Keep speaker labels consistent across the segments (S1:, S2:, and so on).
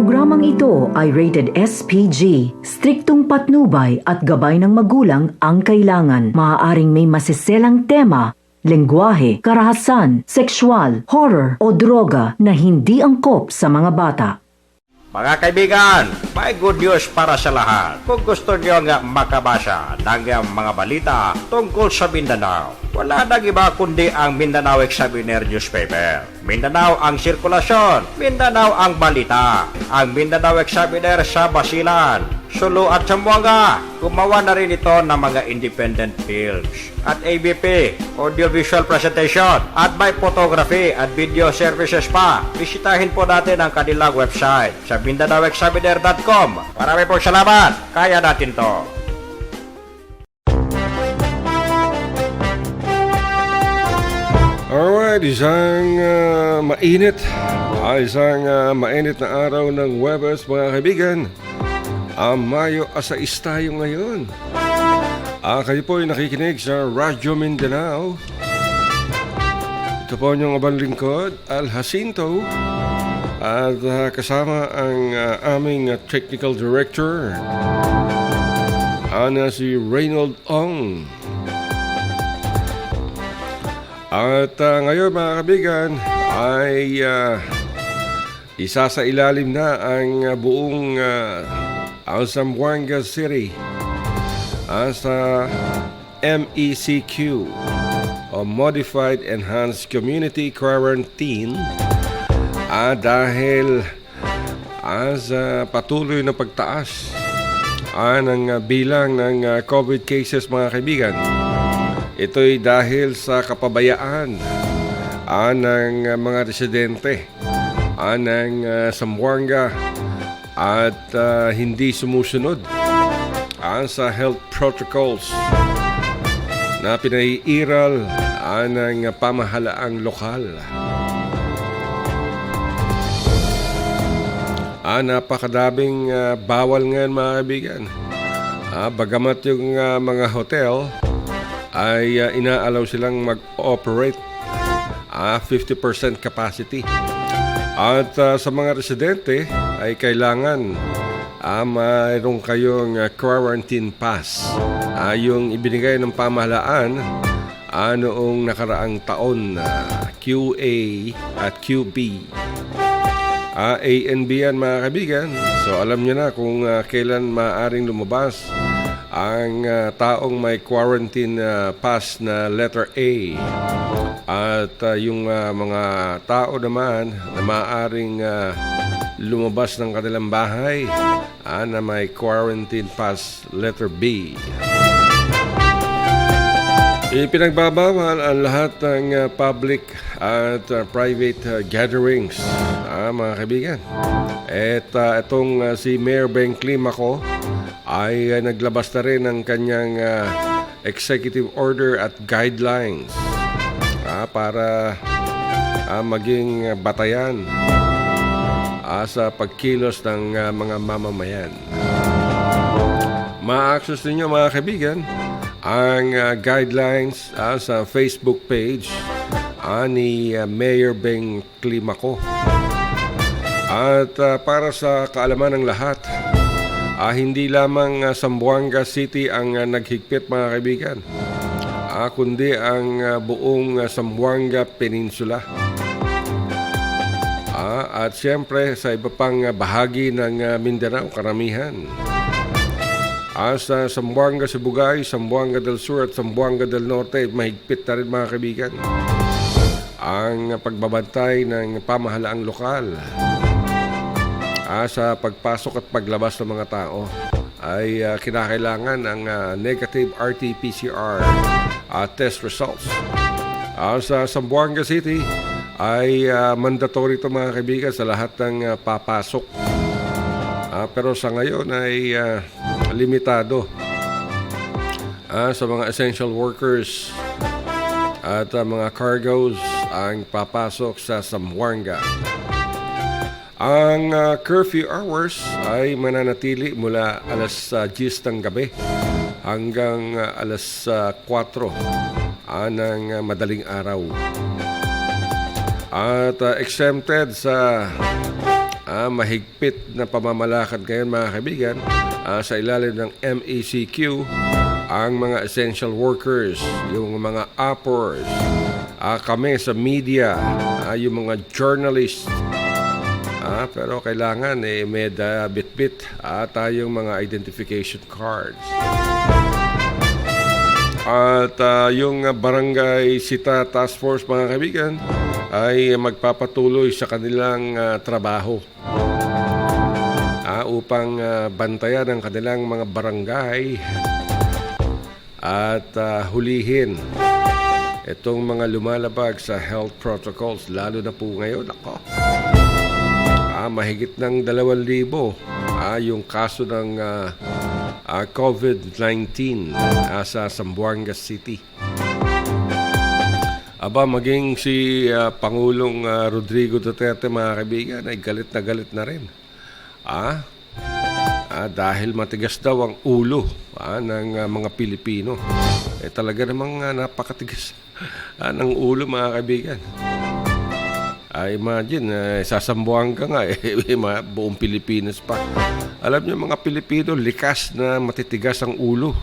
S1: Programang ito ay rated SPG. Striktong patnubay at gabay ng magulang ang kailangan. Maaaring may masiselang tema, lengguwahe, karahasan, sexual, horror o droga na hindi angkop sa mga bata.
S2: Mga kaibigan, may good news para sa lahat. Kung gusto nyo nga makabasa ng mga balita tungkol sa Mindanao, wala nang iba kundi ang Mindanao Examiner newspaper. Mindanao ang sirkulasyon, Mindanao ang balita. Ang Mindanao Examiner sa Basilan, Sulu at Zamboanga. Gumawa na rin ito ng mga independent films at ABP, audiovisual presentation, at may photography at video services pa. Bisitahin po natin ang kanilang website sa MindanaoExaminer.com. Marami pong salamat. Kaya natin to.
S3: Alright, isang mainit na araw ng Huwebes, mga kaibigan. Mayo 6 tayo ngayon. Kayo po ay nakikinig sa Radyo Mindanao. Ito po ang abang lingkod, Al Jacinto. At kasama ang aming technical director, si Reynold Ong. At ngayon, mga kaibigan, ay isa sa ilalim na ang buong Zamboanga City sa MECQ o Modified Enhanced Community Quarantine dahil sa patuloy na pagtaas ng bilang ng COVID cases, mga kaibigan. Ito'y dahil sa kapabayaan ng mga residente ng Zamboanga at hindi sumusunod sa health protocols na pinaiiral ng pamahalaang lokal. Napakadaming bawal ngayon, mga kaibigan. Bagamat yung mga hotel ay inaalaw silang mag-operate 50% capacity. At sa mga residente ay kailangan mayroon kayong quarantine pass. Yung ibinigay ng pamahalaan noong nakaraang taon, QA at QB. A and B yan, mga kaibigan. So alam niyo na kung kailan maaaring lumabas ang taong may quarantine pass na letter A. At yung mga tao naman na maaaring lumabas ng kanilang bahay na may quarantine pass letter B. Ipinagbabawal ang lahat ng public at private gatherings, mga kaibigan. At itong si Mayor Beng Climaco ay naglabas na rin ng kanyang executive order at guidelines para maging batayan sa pagkilos ng mga mamamayan. Ma-access ninyo, mga kaibigan, ang guidelines sa Facebook page ni Mayor Beng Climaco. At para sa kaalaman ng lahat, hindi lamang Zamboanga City ang naghigpit, mga kaibigan, kundi ang buong Zamboanga Peninsula. At siyempre sa iba pang bahagi ng Mindanao, karamihan. Sa Zamboanga, Sibugay, Zamboanga del Sur at Zamboanga del Norte, mahigpit na rin, mga kaibigan, ang pagbabantay ng pamahalaang lokal. Sa pagpasok at paglabas ng mga tao ay kinakailangan ng negative RT-PCR test results. Sa Zamboanga City ay mandatory ito, mga kaibigan, sa lahat ng papasok. Pero sa ngayon ay limitado sa mga essential workers at mga cargos ang papasok sa Zamboanga. Ang curfew hours ay mananatili mula alas 10 ng gabi hanggang alas 4 ng madaling araw. At exempted sa mahigpit na pamamalakad ngayon mga kaibigan sa ilalim ng MECQ ang mga essential workers, yung mga uppers, kami sa media, yung mga journalists. Pero kailangan may bitbit tayong mga identification cards. At yung Barangay Sita Task Force mga kaibigan ay magpapatuloy sa kanilang trabaho upang bantayan ang kanilang mga barangay at hulihin itong mga lumalabag sa health protocols, lalo na po ngayon. Mahigit ng 2,000 yung kaso ng COVID-19 sa Zamboanga City. Maging si Pangulong Rodrigo Duterte mga kaibigan ay galit na rin. Dahil matigas daw ang ulo ng mga Pilipino. Talaga namang napakatigas ng ulo mga kaibigan. Imagine, sasambuhan ka nga buong Pilipinas pa. Alam niyo mga Pilipino, likas na matitigas ang ulo.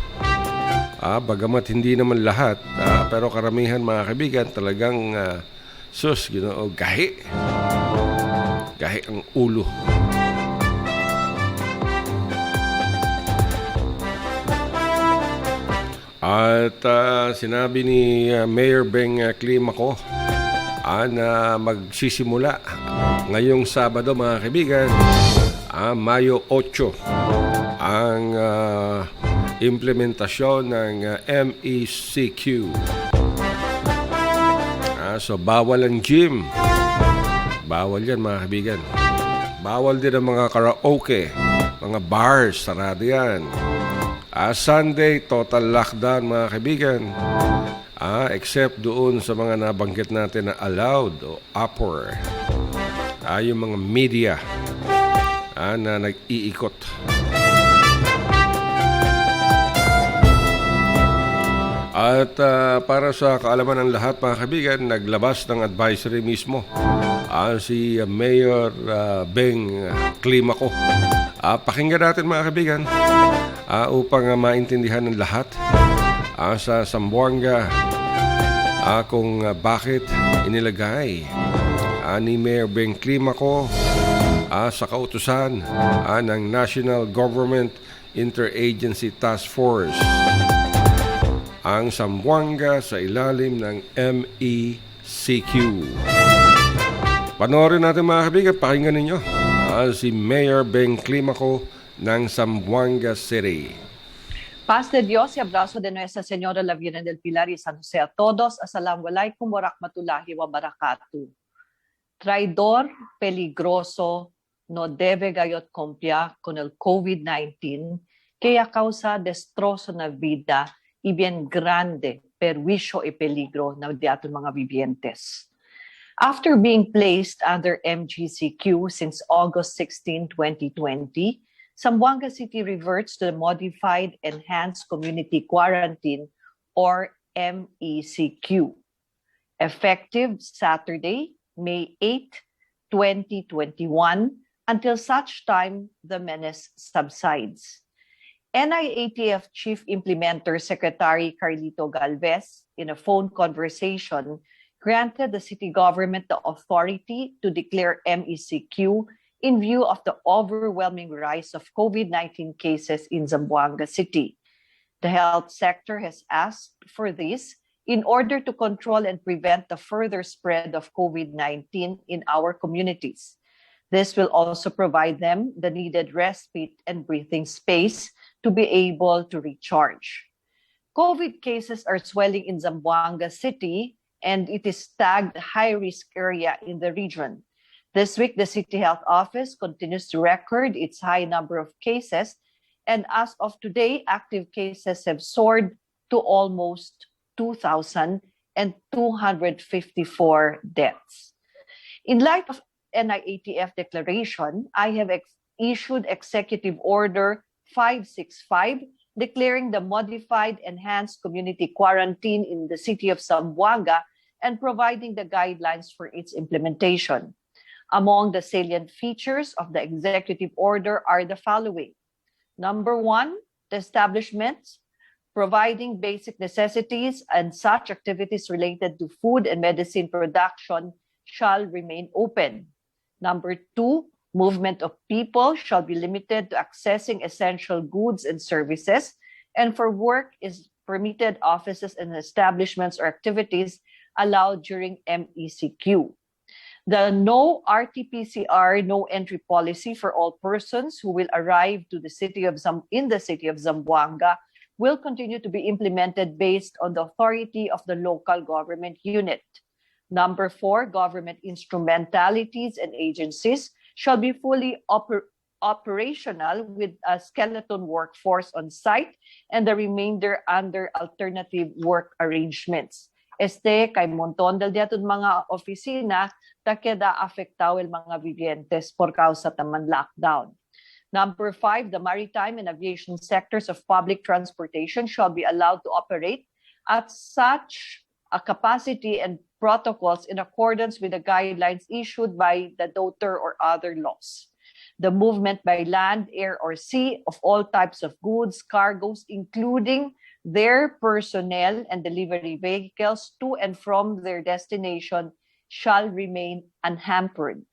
S3: Bagamat hindi naman lahat, pero karamihan mga kaibigan talagang gahi. Gahi ang ulo. At sinabi ni Mayor Beng Climaco na magsisimula ngayong Sabado mga kaibigan, Mayo 8, ang implementasyon ng MECQ. So bawal ang gym. Bawal yan mga kaibigan. Bawal din ang mga karaoke, mga bars, sarado yan. Sunday, total lockdown mga kaibigan. Except doon sa mga nabanggit natin na allowed o upper. Yung mga media na nag-iikot. At para sa kaalaman ng lahat mga kaibigan, naglabas ng advisory mismo si Mayor Beng Climaco. Pakinggan natin mga kaibigan upang maintindihan ng lahat sa Zamboanga kung bakit inilagay ni Mayor Beng Climaco sa kautusan ng National Government Interagency Task Force ang Zamboanga sa ilalim ng MECQ. Panoorin natin mga kaibigan, pakinggan ninyo si Mayor Beng Climaco ng Zamboanga City.
S4: Paz de Dios y abrazo de Nuestra Señora la Virgen del Pilar y San José a todos. Assalamualaikum warahmatullahi wabarakatuh. Traidor peligroso no debe gayot compia con el COVID-19 que a causa destrozo na vida y bien grande perjuicio y peligro na de ating mga vivientes. After being placed under MGCQ since August 16, 2020, Zamboanga City reverts to the Modified Enhanced Community Quarantine or MECQ. Effective Saturday, May 8, 2021, until such time the menace subsides. NIATF Chief Implementer Secretary Carlito Galvez, in a phone conversation, granted the city government the authority to declare MECQ in view of the overwhelming rise of COVID-19 cases in Zamboanga City. The health sector has asked for this in order to control and prevent the further spread of COVID-19 in our communities. This will also provide them the needed respite and breathing space to be able to recharge. COVID cases are swelling in Zamboanga City, and it is tagged high-risk area in the region. This week, the City Health Office continues to record its high number of cases, and as of today, active cases have soared to almost 2,000 and 254 deaths. In light of NIATF declaration, I have issued Executive Order 565, declaring the Modified Enhanced Community Quarantine in the city of Zamboanga and providing the guidelines for its implementation. Among the salient features of the executive order are the following. Number one, the establishments providing basic necessities and such activities related to food and medicine production shall remain open. Number two, movement of people shall be limited to accessing essential goods and services, and for work is permitted offices and establishments or activities allowed during MECQ. The no RT-PCR, no entry policy for all persons who will arrive to the city of Zamboanga will continue to be implemented based on the authority of the local government unit. Number four, government instrumentalities and agencies shall be fully operational with a skeleton workforce on site and the remainder under alternative work arrangements. Kay montón del diatod mga opisina ta queda afectado el mga vivientes por causa taman lockdown. Number five, the maritime and aviation sectors of public transportation shall be allowed to operate at such a capacity and protocols in accordance with the guidelines issued by the DOTR or other laws. The movement by land, air, or sea of all types of goods, cargoes, including their personnel and delivery vehicles to and from their destination shall remain unhampered.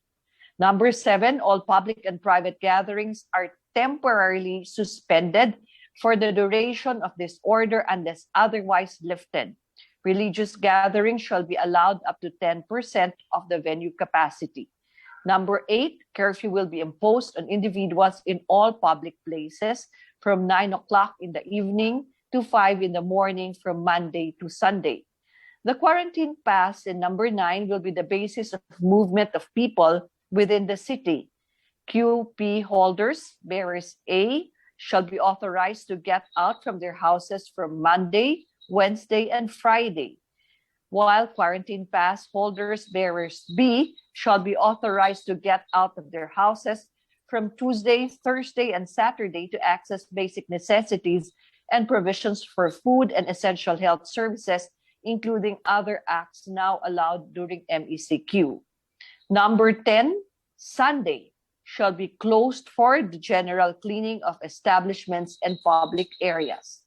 S4: Number seven, all public and private gatherings are temporarily suspended for the duration of this order unless otherwise lifted. Religious gatherings shall be allowed up to 10% of the venue capacity. Number eight, curfew will be imposed on individuals in all public places from 9 o'clock in the evening to 5 in the morning from Monday to Sunday. The quarantine pass in number 9 will be the basis of movement of people within the city. QP holders, bearers A, shall be authorized to get out from their houses from Monday, Wednesday, and Friday, while quarantine pass holders, bearers B, shall be authorized to get out of their houses from Tuesday, Thursday, and Saturday to access basic necessities and provisions for food and essential health services, including other acts now allowed during MECQ. Number 10, Sunday shall be closed for the general cleaning of establishments and public areas.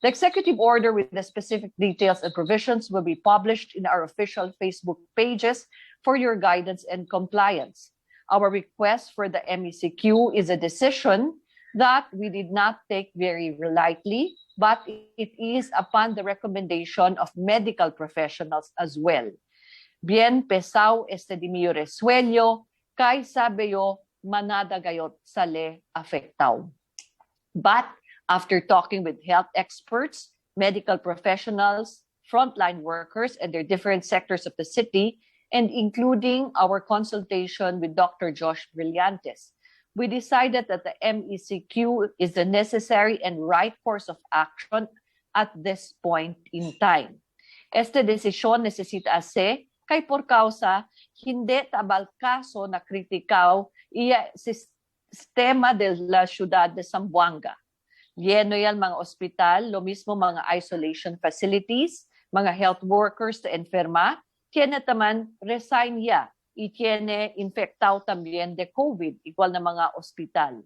S4: The executive order with the specific details and provisions will be published in our official Facebook pages for your guidance and compliance. Our request for the MECQ is a decision that we did not take very lightly, but it is upon the recommendation of medical professionals as well. Bien pesao este di mio resuello, kay sabi yo, manada gayot sale afectao. But after talking with health experts, medical professionals, frontline workers, and their different sectors of the city, and including our consultation with Dr. Josh Brillantes, we decided that the MECQ is the necessary and right course of action at this point in time. Esta desisyon necesita se kay por causa hindi tabal kaso na kritikaw iya sistema de la ciudad de Zamboanga. Lleno yan mga ospital, lo mismo mga isolation facilities, mga health workers to enferma, tiene taman resign ya y tiene infectado también de COVID, igual na mga ospital.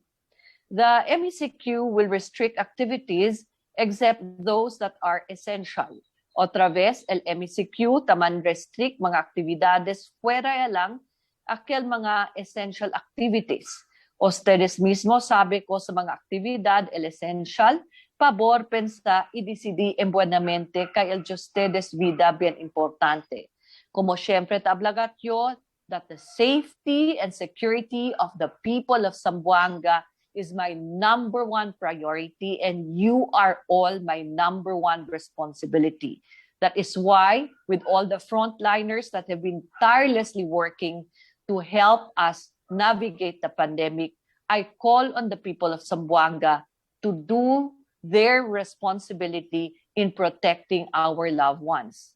S4: The MECQ will restrict activities except those that are essential. Otra vez, el MECQ taman restrict mga actividades fuera lang aquel mga essential activities. Ustedes mismo sabe ko sa mga aktibidad el essential, pabor pensa y decidí en buenamente kay el de ustedes vida bien importante. Como siempre tablagat yo, that the safety and security of the people of Zamboanga is my number one priority, and you are all my number one responsibility. That is why, with all the frontliners that have been tirelessly working to help us navigate the pandemic, I call on the people of Zamboanga to do their responsibility in protecting our loved ones.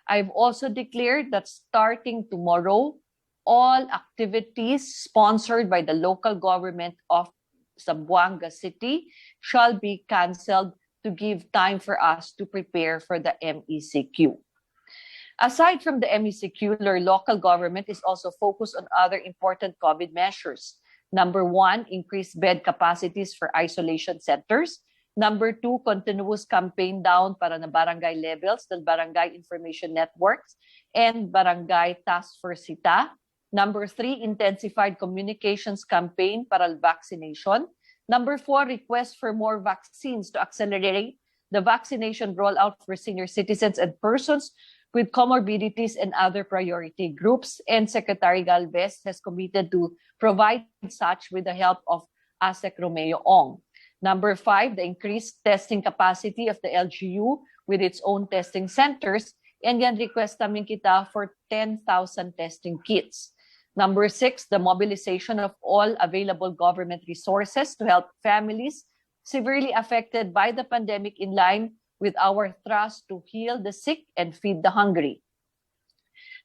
S4: I've also declared that starting tomorrow, all activities sponsored by the local government of Zamboanga City shall be canceled to give time for us to prepare for the MECQ. Aside from the MECQ, our local government is also focused on other important COVID measures. Number one, increased bed capacities for isolation centers. Number two, continuous campaign down para na barangay levels ng barangay information networks and barangay task force sita. Number three, intensified communications campaign para vaccination. Number four, request for more vaccines to accelerate the vaccination rollout for senior citizens and persons with comorbidities and other priority groups. And Secretary Galvez has committed to provide such with the help of ASEC Romeo Ong. Number five, the increased testing capacity of the LGU with its own testing centers. And yan request namin kita for 10,000 testing kits. Number six, the mobilization of all available government resources to help families severely affected by the pandemic in line with our thrust to heal the sick and feed the hungry.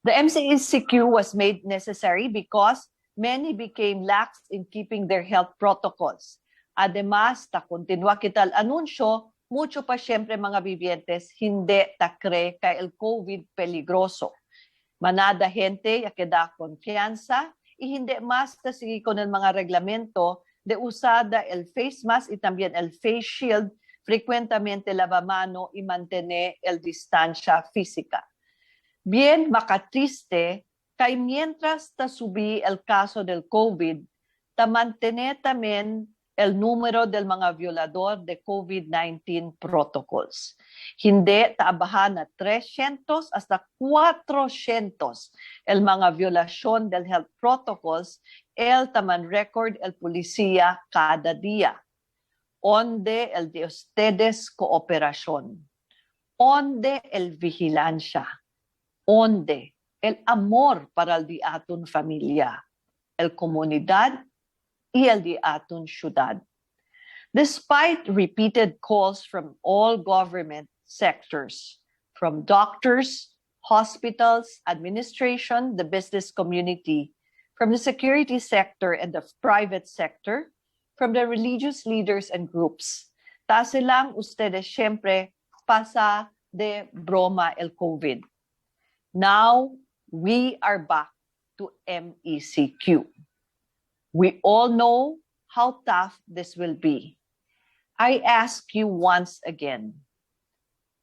S4: The MCECQ was made necessary because many became lax in keeping their health protocols. Además, ta continua kita anunsyo, mucho pa siyempre mga vivientes hindi takre kay el COVID peligroso. Manada gente, yakeda konfiansa, y hindi mas tasigi ko ng mga reglamento de usada el face mask y también el face shield, frecuentemente lavamano y mantener el distancia física. Bien makatriste, kay mientras ta subi el caso del COVID, ta mantener también el número del mga violador de COVID-19 protocols. Hindi taabahan na 300 hasta 400 el mga violasyon del health protocols, el taman record el policía cada día. Onde el de ustedes cooperación, onde el vigilancia, onde el amor para el di aton familia, el comunidad y el di aton ciudad. Despite repeated calls from all government sectors, from doctors, hospitals, administration, the business community, from the security sector and the private sector, from the religious leaders and groups. Ta silang ustedes syempre pasa de broma el COVID. Now, we are back to MECQ. We all know how tough this will be. I ask you once again,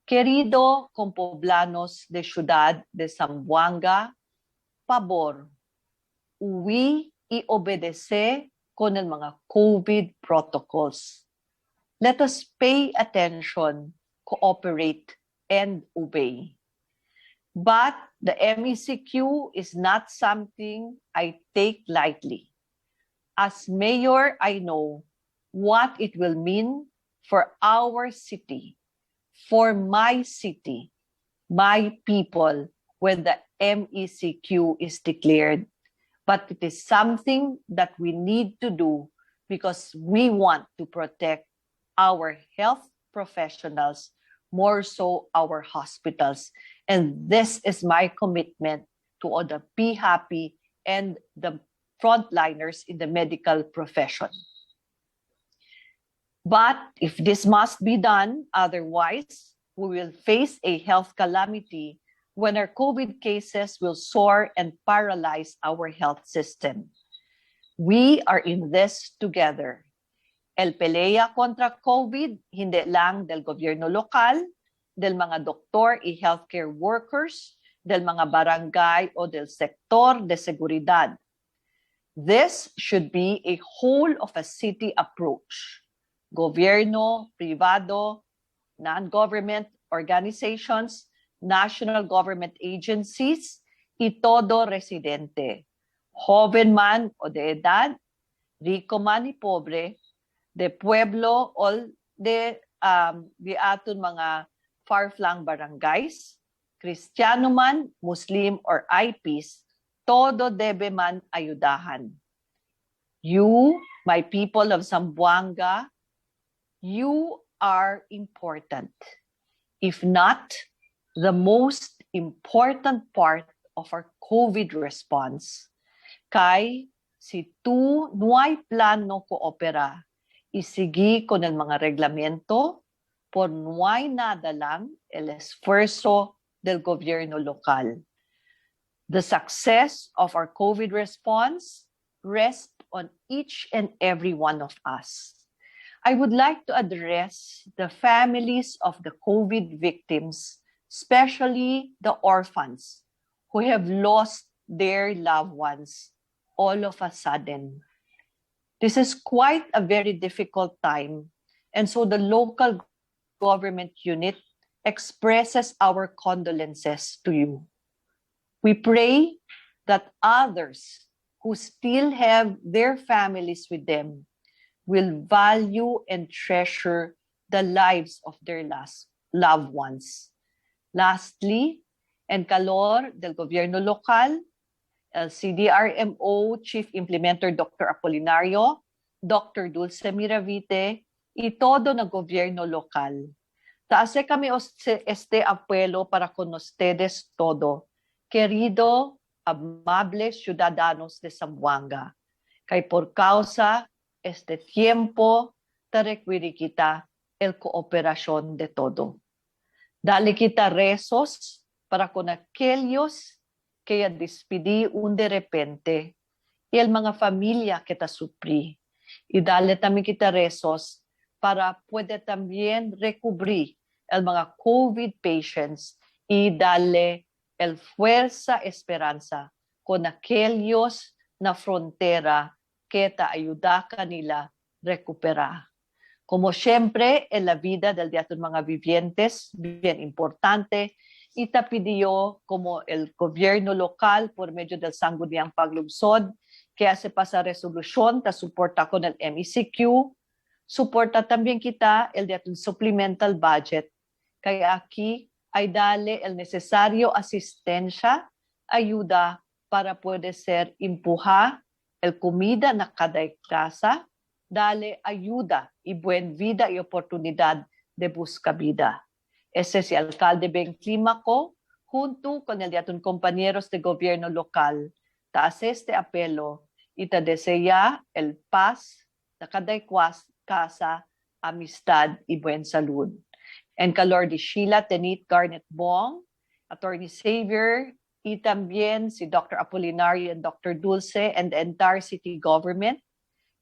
S4: querido compoblanos de Ciudad de Zamboanga, pabor, uwi y obedece con el mga COVID protocols. Let us pay attention, cooperate, and obey. But the MECQ is not something I take lightly. As mayor, I know what it will mean for our city, for my city, my people, when the MECQ is declared. But it is something that we need to do because we want to protect our health professionals, more so our hospitals. And this is my commitment to all the Be Happy and the frontliners in the medical profession. But if this must be done, otherwise, we will face a health calamity when our COVID cases will soar and paralyze our health system. We are in this together. El pelea contra COVID, hindi lang del gobyerno lokal, del mga doktor y healthcare workers, del mga barangay o del sektor de seguridad. This should be a whole of a city approach. Gobierno, privado, non-government organizations, national government agencies, y todo residente. Joven man o de edad, rico man y pobre, de pueblo o de aton mga far-flung barangays, Kristiyano man, Muslim or IPs, todo debe man ayudahan. You, my people of Zamboanga, you are important. If not, the most important part of our COVID response, kay si tu nuay plano koopera, isigi con el mga reglamento, por nuay nada lang el esfuerzo del Gobierno Local. The success of our COVID response rests on each and every one of us. I would like to address the families of the COVID victims, especially the orphans who have lost their loved ones all of a sudden. This is quite a very difficult time, and so the local government unit expresses our condolences to you. We pray that others who still have their families with them will value and treasure the lives of their loved ones. Lastly, en calor del Gobierno Local, el CDRMO Chief Implementer Dr. Apolinario, Dr. Dulce Miravite, y todo ng Gobierno Local. Taase kami este apelo para con ustedes todo, querido, amables ciudadanos de Zamboanga, kay por causa este tiempo, te requiere kita el cooperación de todo. Dale kita rezos para con aquellos que ya despedí un de repente y el mga familia que ta supri. Y dale también kita rezos para puede también recubrir el mga COVID patients y dale el fuerza esperanza con aquellos na frontera que te ayuda kanila recuperar. Como siempre, en la vida del día de mga vivientes, bien importante, y te pidió como el gobierno local por medio del Sangguniang Paglungsod que hace pasar resolución, te soporta con el MECQ, soporta también kita el día de supplemental budget, kaya aquí ay dale el necesario asistencia, ayuda para puede ser empujar el comida na cada casa, dale ayuda y buen vida y oportunidad de busca vida. Ese es el alcalde Ben Climaco, junto con el diatón compañeros de gobierno local, te hace este apelo y te desea el paz de cada casa, amistad y buen salud. En calor de Sheila Tenit Garnet Bong, Attorney Xavier, y también si Dr. Apolinario and Dr. Dulce and the entire city government.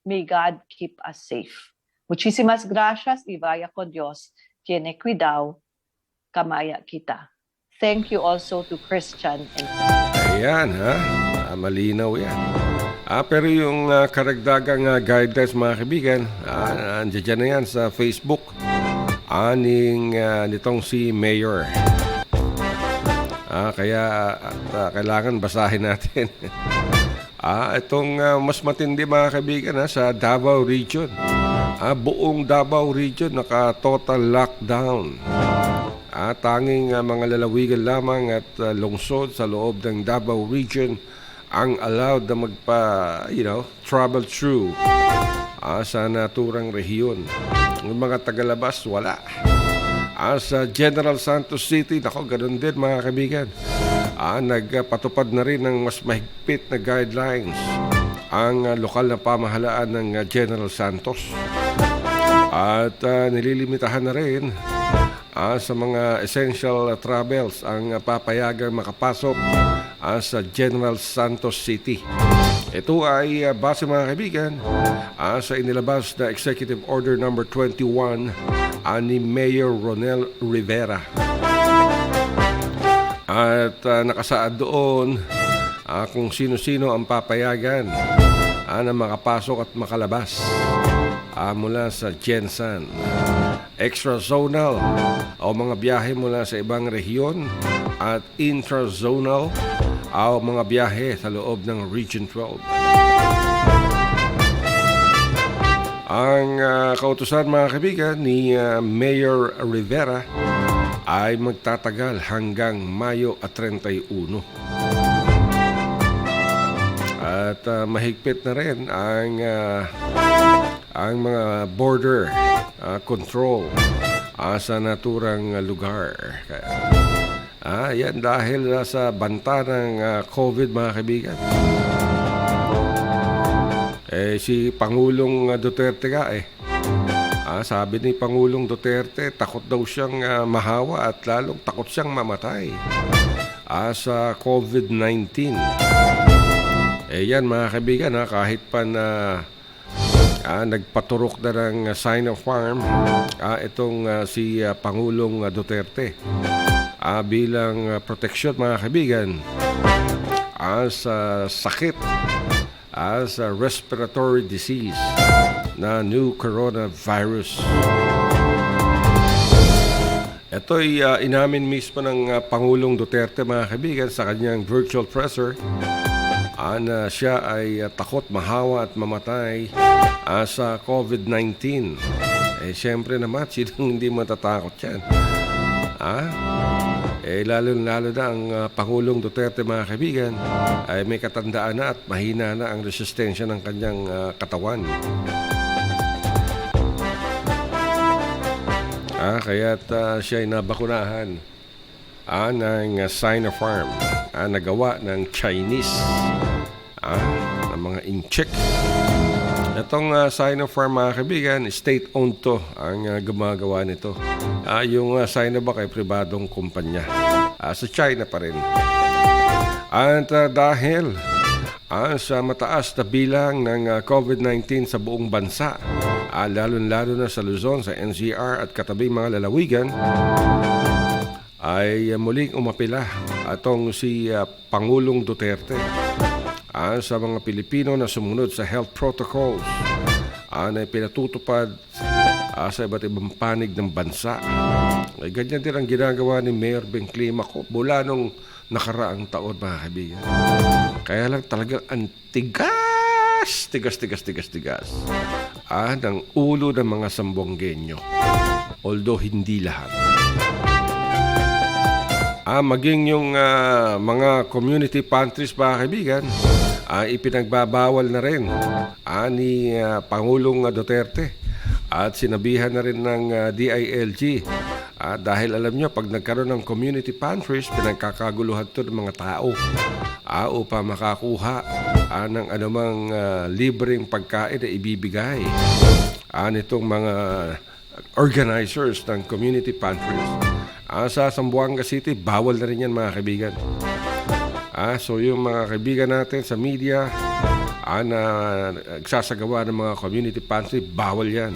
S4: May God keep us safe. Muchísimas gracias y vaya con Dios. Tiene cuidado, kamaya kita. Thank you also to Christian and
S3: Ayan, ha? Malinaw yan. Pero yung karagdagang guidelines, mga kaibigan, andyan na yan sa Facebook. Nitong si Mayor. Kaya kailangan basahin natin. Itong mas matindi, mga kaibigan, sa Davao Region. Buong Davao Region naka-total lockdown. Tanging mga lalawigan lamang at lungsod sa loob ng Davao Region ang allowed na travel through sa naturang rehiyon. Yung mga tagalabas, wala. Sa General Santos City, ganun din, mga kaibigan. Nagpatupad na rin ng mas mahigpit na guidelines ang lokal na pamahalaan ng General Santos. At nililimitahan na rin sa mga essential travels ang papayagang makapasok sa General Santos City. Ito ay base, mga kaibigan, sa inilabas na Executive Order number 21 ni Mayor Ronel Rivera. At nakasaad doon kung sino-sino ang papayagan na makapasok at makalabas mula sa Gensan. Extra-zonal o mga biyahe mula sa ibang rehiyon at intra-zonal o mga biyahe sa loob ng Region 12. Ang kautusan, mga kaibigan, ni Mayor Rivera ay magtatagal hanggang Mayo 31. At mahigpit na rin ang mga border control sa naturang lugar. Yan dahil sa banta ng COVID, mga kaibigan. Si Pangulong Duterte Sabi ni Pangulong Duterte, takot daw siyang mahawa at lalong takot siyang mamatay sa COVID-19. Yan mga kaibigan, kahit pa na nagpaturok na ng Sinopharm itong si Pangulong Duterte bilang proteksyon mga kaibigan sa sakit sa respiratory disease na new coronavirus. Ito'y inamin mismo ng Pangulong Duterte mga kaibigan sa kanyang virtual presser na siya ay takot mahawa at mamatay sa COVID-19. Siyempre naman, sinong hindi matatakot yan? Lalo-lalo na ang Pangulong Duterte mga kaibigan ay may katandaan na at mahina na ang resistensya ng kanyang katawan. Kaya't siya ay nabakunahan ng Sinopharm nagawa ng Chinese ng mga incheck. Itong Sinopharm mga kaibigan, state-owned to ang gumagawa nito. Yung Sinovac ay pribadong kumpanya. Sa China pa rin. At dahil sa mataas na bilang ng COVID-19 sa buong bansa, lalo-lalo na sa Luzon, sa NCR at katabing mga lalawigan, ay muling umapila atong si Pangulong Duterte sa mga Pilipino na sumunod sa health protocols na pinatutupad sa iba't ibang panig ng bansa. Ganyan din ang ginagawa ni Mayor Ben Climaco mula nung nakaraang taon mga kaibigan. Kaya lang talagang ang tigas ng ulo ng mga Sambonggenyo. Although hindi lahat. Maging yung mga community pantries mga kaibigan, ipinagbabawal na rin ni Pangulong Duterte at sinabihan na rin ng DILG dahil alam nyo, pag nagkaroon ng community pantries, pinagkakaguluhan to ng mga tao upang makakuha ng anumang libreng pagkain na ibibigay nitong mga organizers ng community pantries. Sa Zamboanga City, bawal na rin yan mga kaibigan. So yung mga kaibigan natin sa media na nagsasagawa ng mga community pantry, bawal yan.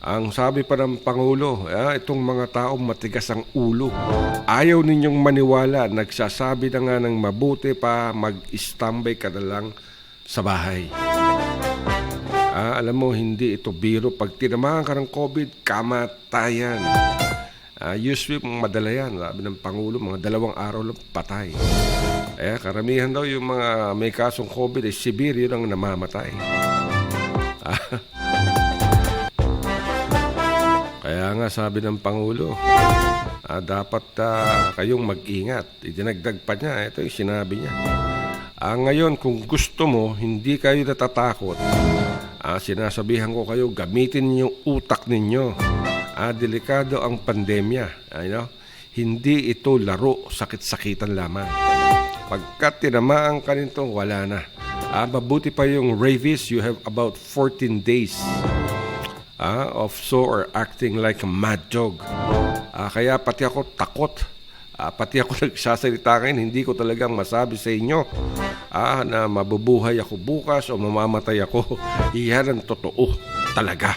S3: Ang sabi pa ng Pangulo, itong mga taong matigas ang ulo, ayaw ninyong maniwala, nagsasabi na nga ng mabuti pa mag-standby ka na lang sa bahay. Alam mo, hindi ito biro. Pag tinamaan ka ng COVID, kamatayan. Usually, madala yan. Sabi ng Pangulo, mga 2 araw lang patay. Karamihan daw yung mga may kasong COVID ay severe, yun ang namamatay. Kaya nga sabi ng Pangulo, dapat kayong mag-ingat. Idinagdag pa niya, ito yung sinabi niya. Ngayon, kung gusto mo, hindi kayo natatakot. Sinasabihan ko kayo, gamitin niyo yung utak ninyo. Delikado ang pandemya. Hindi ito laro, sakit-sakitan lamang. Pagkat tinamaan ka nito, wala na. Mabuti pa yung rabies, you have about 14 days of so or acting like a mad dog. Kaya pati ako takot. Pati ako nagsasalita ngayon, hindi ko talagang masabi sa inyo na mabubuhay ako bukas o mamamatay ako. Iyan ang totoo talaga.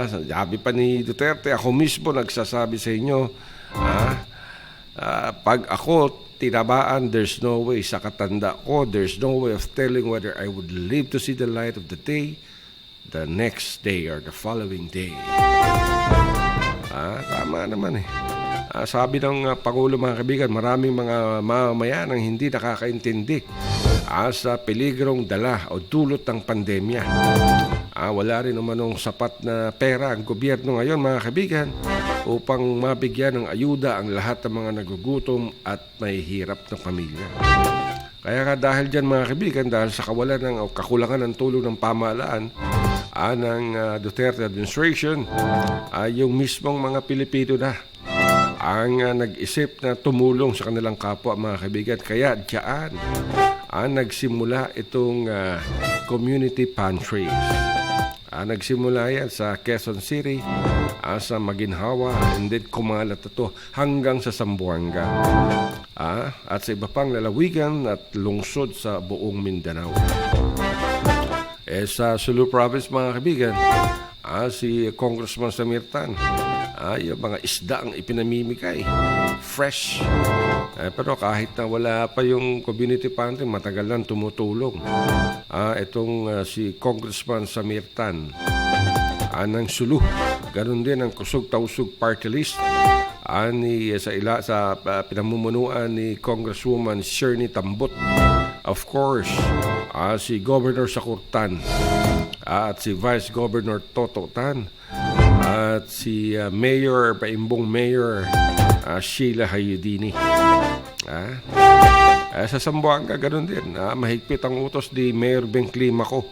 S3: Sabi pa ni Duterte, ako mismo nagsasabi sa inyo, pag ako tinabaan, there's no way, sa katanda ko, there's no way of telling whether I would live to see the light of the day, the next day or the following day. Tama naman eh. Sabi ng Pangulo mga kaibigan, maraming mga mamamayan ang hindi nakakaintindi sa peligrong dala o dulot ng pandemya. Wala rin umanong sapat na pera ang gobyerno ngayon mga kaibigan upang mabigyan ng ayuda ang lahat ng mga nagugutom at may hirap na pamilya. Kaya dahil dyan mga kaibigan, dahil sa kawalan ng o kakulangan ng tulong ng pamahalaan ng Duterte administration, yung mismong mga Pilipino na ang nag-isip na tumulong sa kanilang kapwa mga kaibigan. Kaya diyan nagsimula itong community pantries. Nagsimula yan sa Quezon City, sa Maginhawa, and then kumalat ito hanggang sa Zamboanga. At sa iba pang lalawigan at lungsod sa buong Mindanao. Sa Sulu Province, mga kaibigan, si Congressman Samir Tan, yung mga isda ang ipinamimigay. Fresh. Pero kahit na wala pa yung community pantry, matagal lang tumutulong. Itong si Congressman Samir Tan ng Sulu. Ganon din ang Kusog-Tausug Party List sa pinamumunuan ni Congresswoman Shirley Tambot. Of course, si Governor Sakurtan at si Vice Governor Toto Tan at si Mayor, paimbong Mayor Sheila Hayudini. Sa Zamboanga, ganun din. Mahigpit ang utos ni Mayor Beng Climaco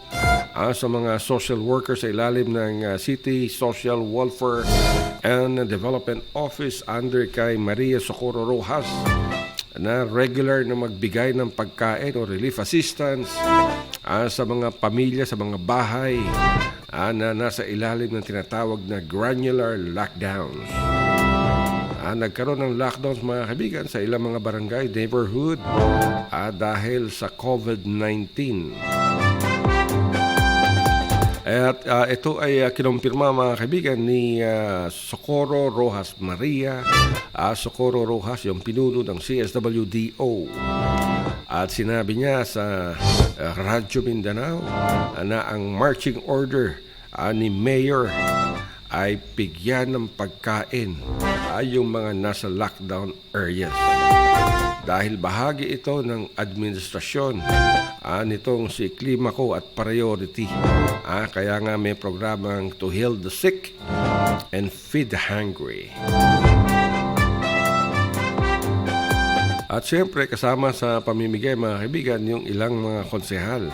S3: sa mga social workers sa ilalim ng City Social Welfare and Development Office under kay Maria Socorro Rojas na regular na magbigay ng pagkain o relief assistance sa mga pamilya, sa mga bahay na nasa ilalim ng tinatawag na granular lockdowns. Nagkaroon ng lockdowns, mga kaibigan, sa ilang mga barangay, neighborhood dahil sa COVID-19. At ito ay kinumpirma, mga kaibigan, ni Socorro Rojas Maria. Socorro Rojas, yung pinuno ng CSWDO. At sinabi niya sa Radyo Mindanao na ang marching order ni Mayor ay bigyan ng pagkain yung mga nasa lockdown areas. Dahil bahagi ito ng administrasyon nitong si Climaco at Priority. Kaya nga may programang to heal the sick and feed the hungry. At siyempre, kasama sa pamimigay, mga kaibigan, yung ilang mga konsehal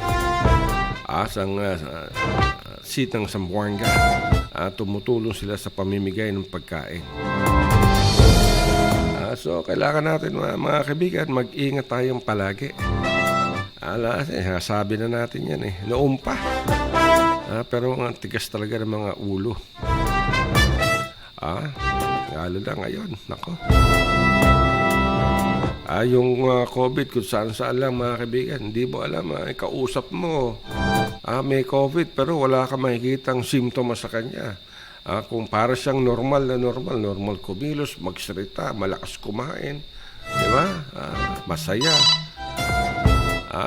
S3: sa seat ng Zamboanga. Tumutulong sila sa pamimigay ng pagkain. So, kailangan natin, mga kaibigan, mag-ingat tayong palagi. Sabi na natin yan noon pa. Pero ang tigas talaga ng mga ulo. Lalo na ngayon. Nako. Yung COVID, kung saan-saan lang, mga kaibigan, hindi mo alam, kausap mo, may COVID, pero wala ka makikitang simptomas sa kanya. Kung para siyang normal kumilos, magsalita, malakas kumain, di ba? Masaya.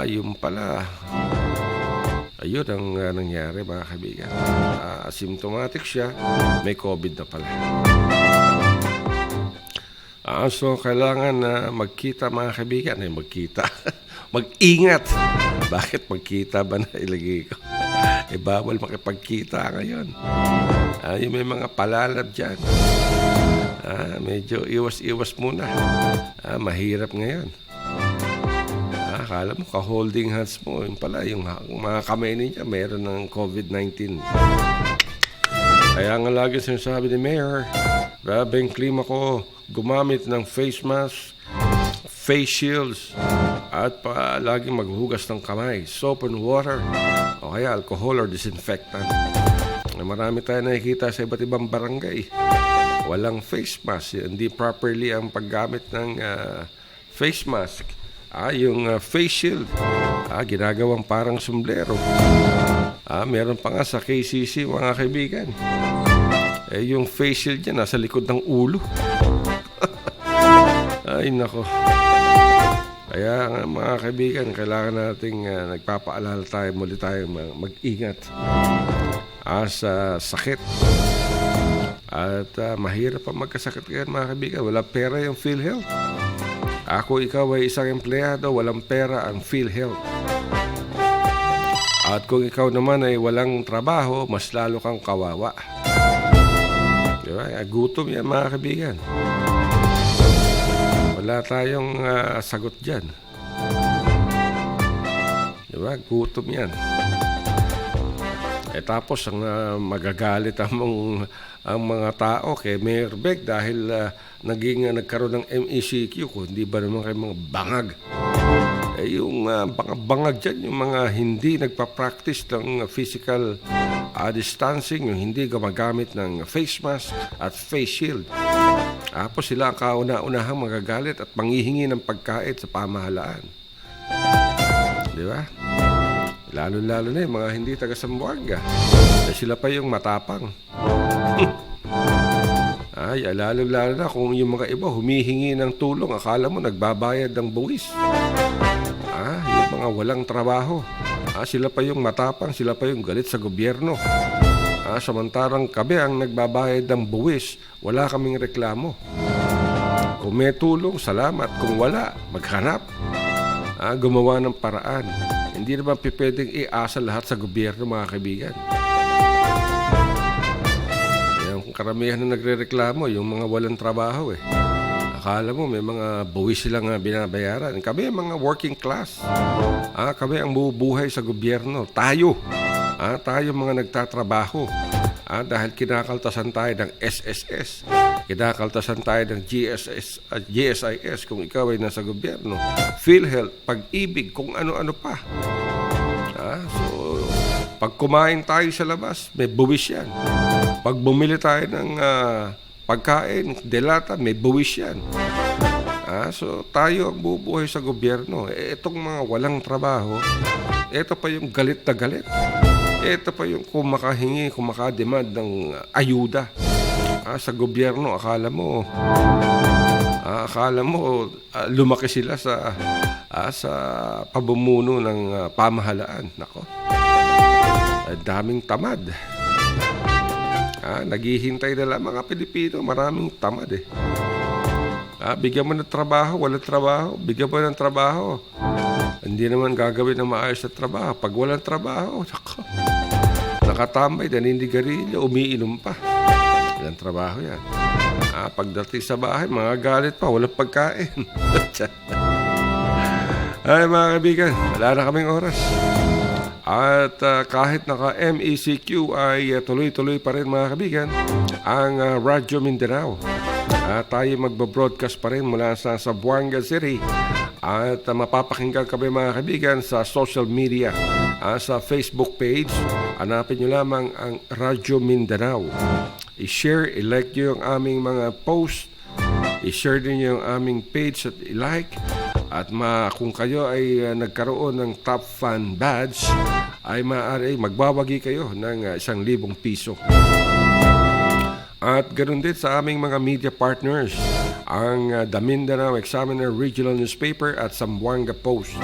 S3: Yung pala, ayun ang nangyari, mga kaibigan. Asymptomatic siya, may COVID na pala. So, kailangan na magkita, mga kaibigan. Magkita. Mag-ingat. Bakit magkita ba na ilagay ko? Bawal makipagkita ngayon. Yung may mga palalab dyan. Medyo iwas-iwas muna. Mahirap ngayon. Akala mo, ka-holding hands mo. Yung pala, yung mga kamay niya, meron ng COVID-19. Kaya nga lagi sinasabi ni Mayor, Beng Climaco, gumamit ng face mask, face shields, at laging maghugas ng kamay, soap and water, o kaya alcohol or disinfectant. Marami tayo nakikita sa iba't ibang barangay. Walang face mask, hindi properly ang paggamit ng face mask. Yung face shield, ginagawang parang sombrero. Meron pa nga sa KCC, mga kaibigan. Yung face shield niya nasa likod ng ulo. Ay, nako. Kaya nga, mga kaibigan, kailangan nating nagpapaalala tayo, muli tayo mag-ingat sa sakit. At mahirap pa magkasakit ngayon, mga kaibigan. Walang pera yung PhilHealth. Ikaw ay isang empleyado, walang pera ang PhilHealth. At kung ikaw naman ay walang trabaho, mas lalo kang kawawa. Diba? Gutom yan, mga kaibigan. Wala tayong sagot dyan. Diba? Gutom yan. Tapos ang magagalit ang mga tao kay Mayor Beng dahil nagkaroon ng MECQ, kung hindi ba naman kayo mga bangag. Yung bangag dyan, yung mga hindi nagpa-practice ng physical distancing, yung hindi gumagamit ng face mask at face shield. Tapos sila ang kauna-unahang magagalit at manghihingi ng pagkain sa pamahalaan. Di ba? Lalo-lalo na yung mga hindi taga Zamboanga. Sila pa yung matapang. Ay, lalo-lalo na kung yung mga iba humihingi ng tulong, akala mo nagbabayad ng buwis. Yung mga walang trabaho. Sila pa yung matapang, sila pa yung galit sa gobyerno. Samantarang kami ang nagbabayad ng buwis, wala kaming reklamo. Kung may tulong, salamat. Kung wala, maghanap. Gumawa ng paraan. Hindi naman pwedeng iasa lahat sa gobyerno, mga kaibigan. Yung karamihan na nagrereklamo, yung mga walang trabaho Akala mo may mga buwis silang binabayaran. Kami ang mga working class. Kami ang bubuhay sa gobyerno. Tayo. Tayo mga nagtatrabaho. Dahil kinakaltasan tayo ng SSS. Kinakaltasan tayo ng GSIS kung ikaw ay nasa gobyerno. PhilHealth, Pag-ibig, kung ano-ano pa. So, pag kumain tayo sa labas, may buwis yan. Pag bumili tayo ng pagkain, delata, may buwis yan. So, tayo ang bubuhay sa gobyerno. Itong mga walang trabaho, ito pa yung galit na galit. Ito pa yung kumakahingi, kumakademand ng ayuda. Sa gobyerno, akala mo lumaki sila sa pamumuno ng pamahalaan. Nako. Daming tamad. Naghihintay na lang mga Pilipino, maraming tamad bigyan mo ng trabaho, walang trabaho. Bigyan mo ng trabaho, hindi naman gagawin na maayos na trabaho. Pag walang trabaho, nakatambay, naninigarilyo, umiinom pa. Walang trabaho yan. Pagdating sa bahay, mga galit pa, walang pagkain. Ay mga kaibigan, wala na kaming oras. At kahit naka-MECQ ay tuloy-tuloy pa rin mga kaibigan ang Radyo Mindanao. Tayo magbo-broadcast pa rin mula sa Zamboanga City. At mapapakinggan kami mga kaibigan sa social media. Sa Facebook page, hanapin nyo lamang ang Radyo Mindanao. I-share, i-like nyo yung aming mga post. I-share din yung aming page at i-like. At kung kayo ay nagkaroon ng top fan badge, ay maaari magbawagi kayo ng 1,000 piso. At ganoon din sa aming mga media partners, ang The Mindanao Examiner Regional Newspaper at Zamboanga Post.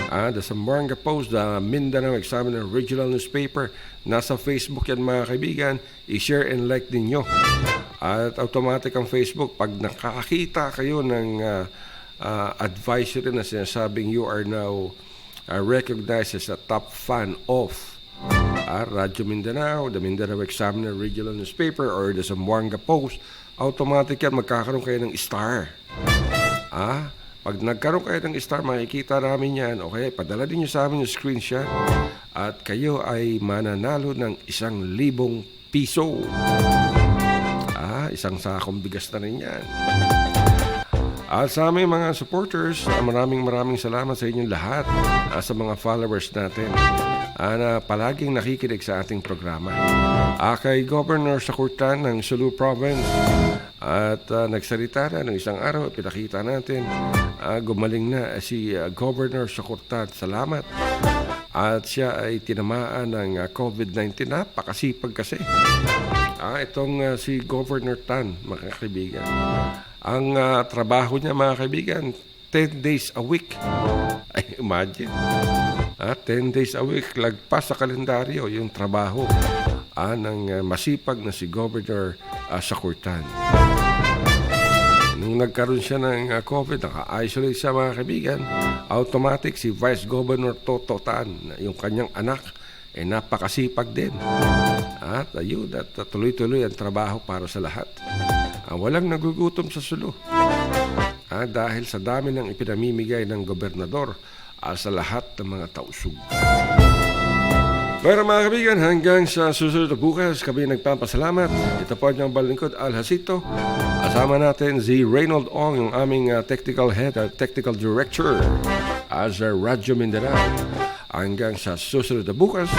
S3: The Zamboanga Post, The Mindanao Examiner Regional Newspaper, nasa Facebook yan mga kaibigan. I-share and like ninyo. At automatic ang Facebook, pag nakakita kayo ng advisory na sinasabing you are now recognized as a top fan of Radyo Mindanao, the Mindanao Examiner Regional Newspaper, or the Zamboanga Post, automatic yan, magkakaroon kayo ng star. Pag nagkaroon kayo ng star, makikita namin yan. Okay, padala din nyo sa amin yung screenshot at kayo ay mananalo ng 1,000 piso. Isang sakong bigas na rin yan. At sa aming mga supporters, maraming salamat sa inyong lahat, sa mga followers natin na palaging nakikinig sa ating programa. Kay Governor Sakurtan ng Sulu Province at nagsalita na ng isang araw, pinakita natin, gumaling na si Governor Sakurtan. Salamat. At siya ay tinamaan ng COVID-19. Napakasipag kasi. Itong si Governor Tan, mga kaibigan. Ang trabaho niya, mga kaibigan, 10 days a week. Ay, imagine. 10 days a week, lagpas sa kalendaryo yung trabaho ng masipag na si Governor Sakurtan. Nung nagkaroon siya ng COVID, naka-isolate siya, mga kaibigan, automatic si Vice Governor Toto Tan, yung kanyang anak, napakasipag din. At ayun, tuloy-tuloy ang trabaho para sa lahat. Walang nagugutom sa Sulu. Dahil sa dami ng ipinamimigay ng gobernador sa lahat ng mga tausug. Pero mga kaibigan, hanggang sa susunod na bukas, kami nagpapasalamat. Ito po ang balingkod Al Hasito. Kasama natin si Reynold Ong, yung aming technical head at technical director sa Radyo Mindanao. Hanggang sa susunod na bukas,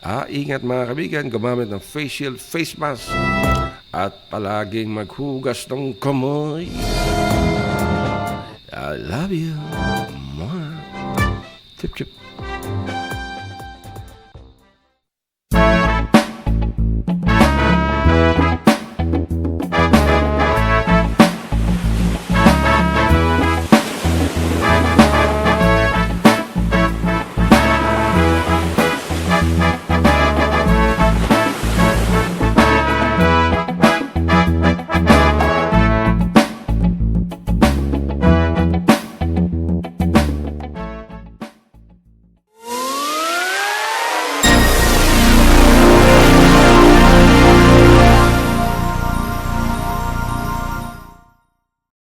S3: Ingat mga kaibigan, gumamit ng face shield, face mask, at palaging maghugas ng kamay. I love you. Mwah. Chip chip.